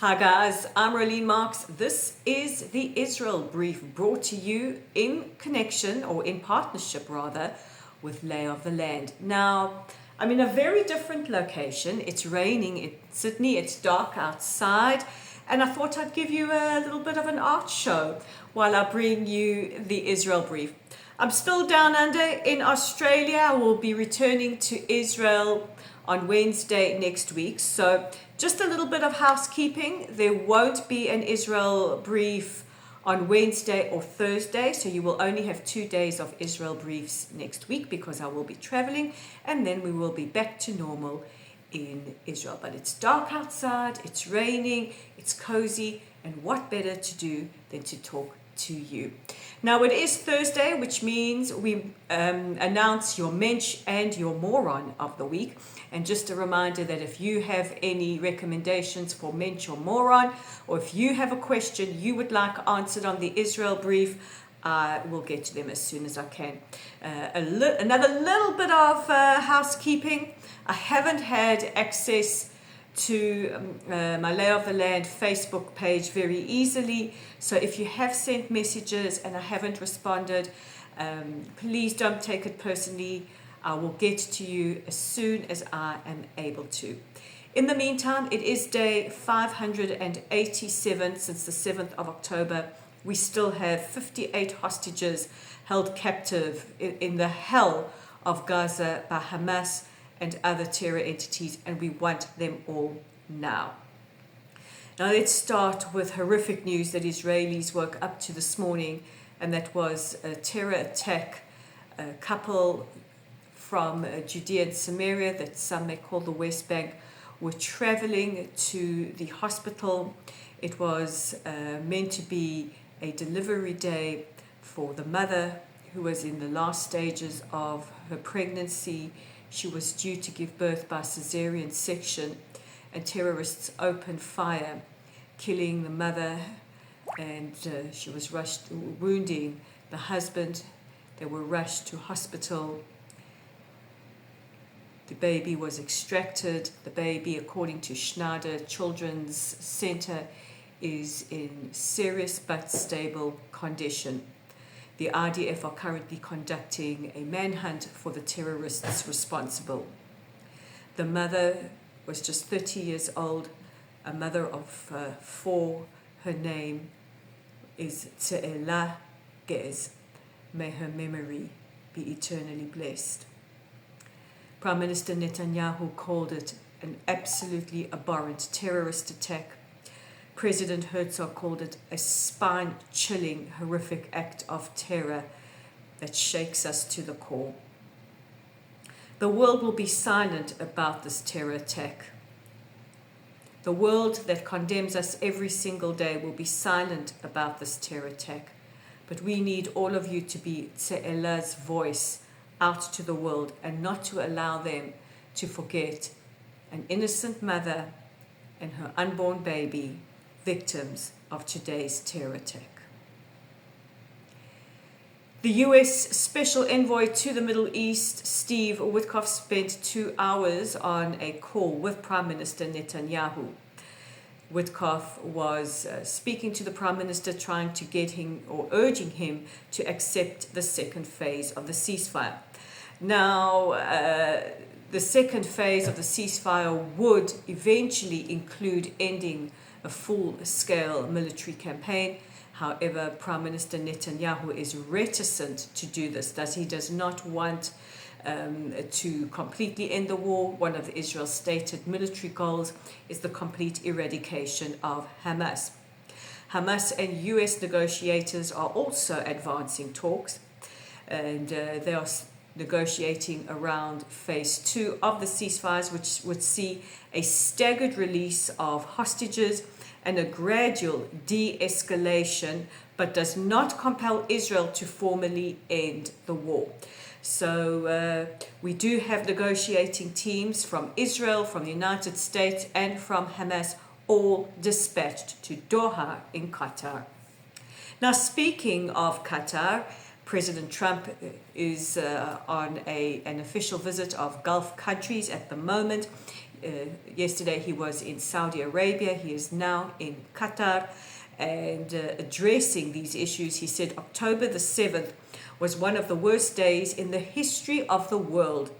Hi guys, I'm Rolene Marks. This is the Israel Brief brought to you in connection, or in partnership rather, with Lay of the Land. Now, I'm in a very different location. It's raining in Sydney, it's dark outside, and I thought I'd give you a little bit of an art show while I bring you the Israel Brief. I'm still down under in Australia. I will be returning to Israel on Wednesday next week. So just a little bit of housekeeping. There won't be an Israel brief on Wednesday or Thursday, so you will only have 2 days of Israel briefs next week because I will be traveling, and then we will be back to normal in Israel. But it's dark outside, it's raining, it's cozy, and what better to do than to talk to you. Now it is Thursday, which means we announce your mensch and your moron of the week. And just a reminder that if you have any recommendations for mensch or moron, or if you have a question you would like answered on the Israel brief, I will get to them as soon as I can. Another little bit of housekeeping. I haven't had access to my Lay of the Land Facebook page very easily. So if you have sent messages and I haven't responded, please don't take it personally. I will get to you as soon as I am able to. In the meantime, it is day 587 since the 7th of October. We still have 58 hostages held captive in the hell of Gaza by Hamas and other terror entities, and we want them all now. Now let's start with horrific news that Israelis woke up to this morning, and that was a terror attack. A couple from Judea and Samaria, that some may call the West Bank, were traveling to the hospital. It was meant to be a delivery day for the mother, who was in the last stages of her pregnancy. She was due to give birth by cesarean section, and terrorists opened fire, killing the mother, and she was wounding the husband. They were rushed to hospital. The baby was extracted. The baby, according to Schneider Children's Center, is in serious but stable condition. The IDF are currently conducting a manhunt for the terrorists responsible. The mother was just 30 years old, a mother of 4. Her name is Tse'ela Gez. May her memory be eternally blessed. Prime Minister Netanyahu called it an absolutely abhorrent terrorist attack. President Herzog called it a spine-chilling, horrific act of terror that shakes us to the core. The world will be silent about this terror attack. The world that condemns us every single day will be silent about this terror attack. But we need all of you to be Tse'ela's voice out to the world, and not to allow them to forget an innocent mother and her unborn baby, victims of today's terror attack. The U.S. Special Envoy to the Middle East, Steve Witkoff, spent 2 hours on a call with Prime Minister Netanyahu. Witkoff was speaking to the Prime Minister, trying to get him, or urging him, to accept the second phase of the ceasefire. Now, the second phase of the ceasefire would eventually include ending a full-scale military campaign. However, Prime Minister Netanyahu is reticent to do this. He does not want to completely end the war. One of Israel's stated military goals is the complete eradication of Hamas. Hamas and U.S. negotiators are also advancing talks, and they are negotiating around phase 2 of the ceasefires, which would see a staggered release of hostages and a gradual de-escalation, but does not compel Israel to formally end the war. So we do have negotiating teams from Israel, from the United States, and from Hamas, all dispatched to Doha in Qatar. Now, speaking of Qatar, President Trump is on an official visit of Gulf countries at the moment. yesterday he was in Saudi Arabia. He is now in Qatar. And addressing these issues, he said October the 7th was one of the worst days in the history of the world.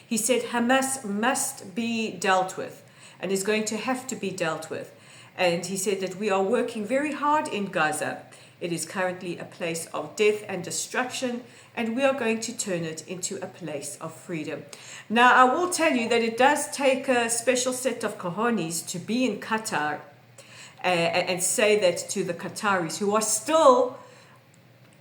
He said Hamas must be dealt with and is going to have to be dealt with. And he said that we are working very hard in Gaza. It is currently a place of death and destruction, and we are going to turn it into a place of freedom. Now, I will tell you that it does take a special set of cojones to be in Qatar and say that to the Qataris, who are still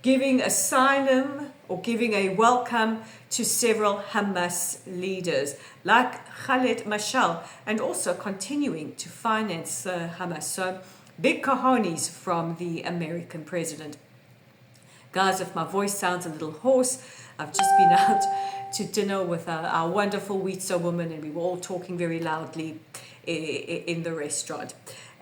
giving asylum or giving a welcome to several Hamas leaders like Khaled Mashal, and also continuing to finance Hamas. So big cojones from the American president. Guys, if my voice sounds a little hoarse, I've just been out to dinner with our wonderful Wheatso woman, and we were all talking very loudly in the restaurant.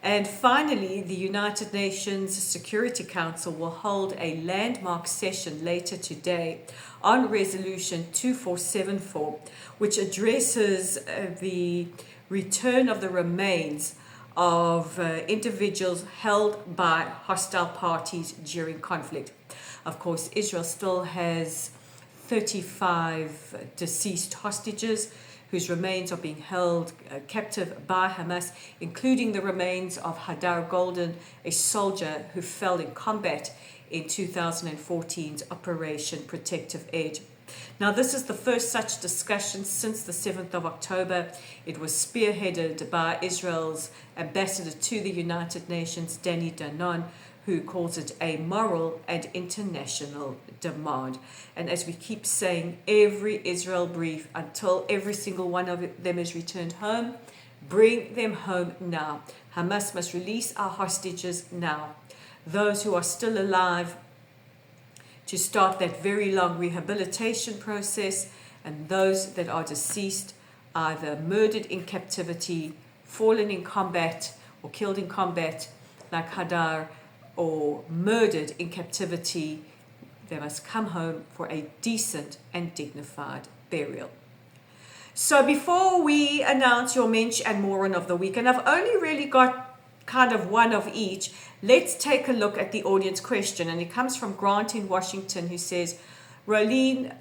And finally, the United Nations Security Council will hold a landmark session later today on Resolution 2474, which addresses the return of the remains of individuals held by hostile parties during conflict. Of course, Israel still has 35 deceased hostages whose remains are being held captive by Hamas, including the remains of Hadar Golden, a soldier who fell in combat in 2014's Operation Protective Edge. Now, this is the first such discussion since the 7th of October. It was spearheaded by Israel's ambassador to the United Nations, Danny Danon, who calls it a moral and international demand. And as we keep saying, every Israel brief, until every single one of them is returned home, bring them home now. Hamas must release our hostages now. Those who are still alive, to start that very long rehabilitation process, and those that are deceased, either murdered in captivity, fallen in combat, or killed in combat, like Hadar, or murdered in captivity, they must come home for a decent and dignified burial. So before we announce your mensch and moron of the week, and I've only really got kind of one of each, let's take a look at the audience question. And it comes from Grant in Washington, who says, Rolene,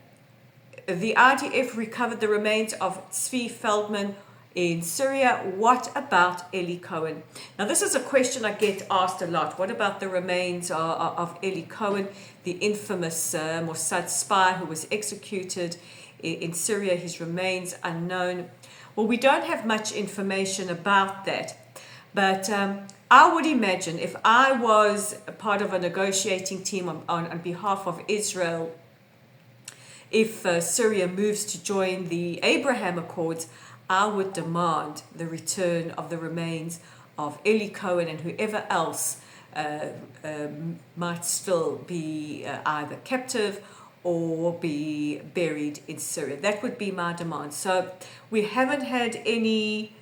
the IDF recovered the remains of Tzvi Feldman in Syria. What about Eli Cohen? Now, this is a question I get asked a lot. What about the remains of Eli Cohen, the infamous Mossad spy who was executed in Syria? His remains unknown. Well, we don't have much information about that. But I would imagine if I was a part of a negotiating team on behalf of Israel, if Syria moves to join the Abraham Accords, I would demand the return of the remains of Eli Cohen and whoever else might still be either captive or be buried in Syria. That would be my demand. So we haven't had any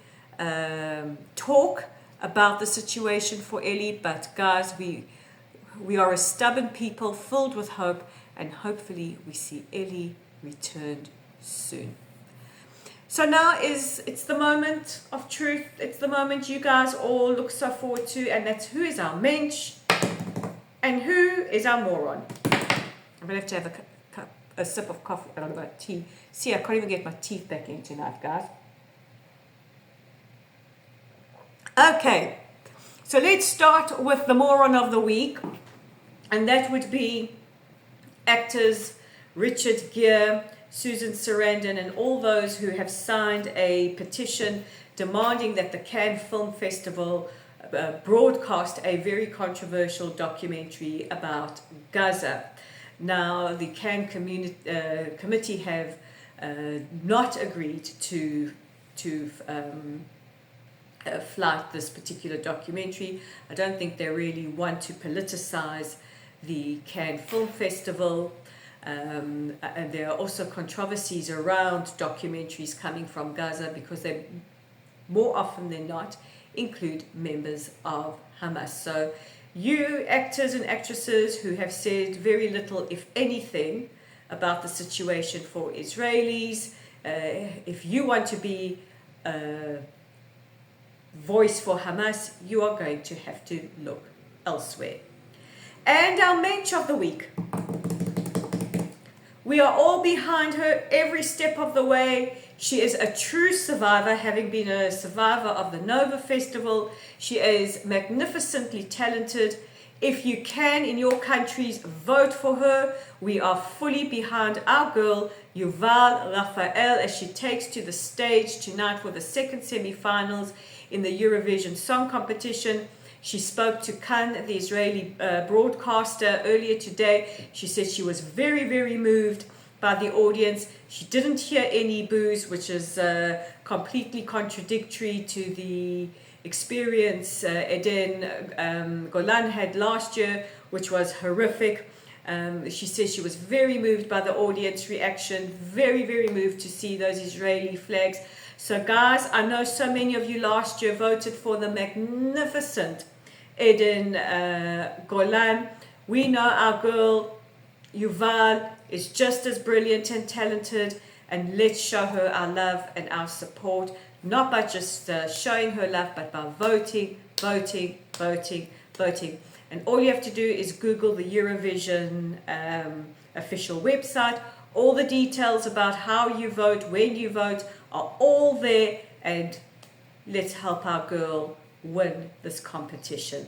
talk about the situation for Eli, but guys, we are a stubborn people filled with hope, and hopefully we see Eli returned soon. So now it's the moment of truth. It's the moment you guys all look so forward to, and that's who is our mensch and who is our moron. I'm going to have a sip of coffee, I don't know about tea. See, I can't even get my teeth back in tonight, guys. Okay, so let's start with the moron of the week, and that would be actors Richard Gere, Susan Sarandon, and all those who have signed a petition demanding that the Cannes Film Festival broadcast a very controversial documentary about Gaza. Now, the Cannes committee have not agreed to flight this particular documentary. I don't think they really want to politicize the Cannes Film Festival. And there are also controversies around documentaries coming from Gaza because they, more often than not, include members of Hamas. So you actors and actresses who have said very little, if anything, about the situation for Israelis, if you want to be voice for Hamas, you are going to have to look elsewhere. And our mensch of the week. We are all behind her every step of the way. She is a true survivor, having been a survivor of the Nova Festival. She is magnificently talented. If you can, in your countries, vote for her. We are fully behind our girl, Yuval Raphael, as she takes to the stage tonight for the second semi-finals in the Eurovision Song Competition. She spoke to Kan, the Israeli broadcaster, earlier today. She said she was very, very moved by the audience. She didn't hear any boos, which is completely contradictory to the experience Eden Golan had last year, which was horrific. She says she was very moved by the audience reaction, very, very moved to see those Israeli flags. So guys, I know so many of you last year voted for the magnificent Eden Golan. We know our girl Yuval is just as brilliant and talented, and let's show her our love and our support, not by just showing her love, but by voting. And all you have to do is Google the Eurovision official website. All the details about how you vote, when you vote, are all there, and let's help our girl win this competition.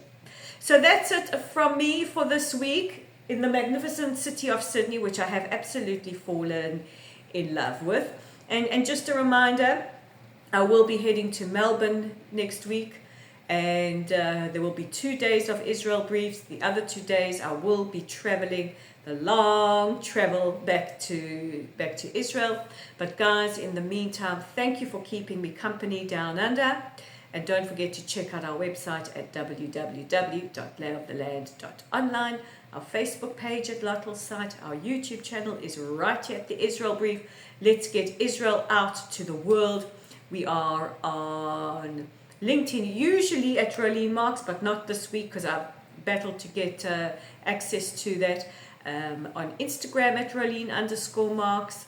So that's it from me for this week in the magnificent city of Sydney, which I have absolutely fallen in love with. And just a reminder, I will be heading to Melbourne next week, and there will be 2 days of Israel briefs. The other 2 days I will be traveling the long travel back to Israel. But guys, in the meantime, thank you for keeping me company down under, and don't forget to check out our website at www.layoftheland.online, our Facebook page at Lottel's site, our YouTube channel is right here at the Israel Brief. Let's get Israel out to the world. We are on LinkedIn, usually at Rolene Marks, but not this week because I've battled to get access to that. On Instagram at Rolene_Marks,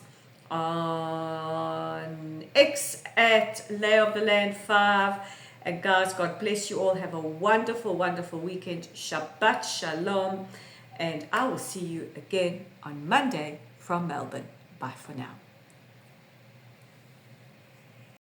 on X at layoftheland5. And guys, God bless you all. Have a wonderful, wonderful weekend. Shabbat Shalom. And I will see you again on Monday from Melbourne. Bye for now.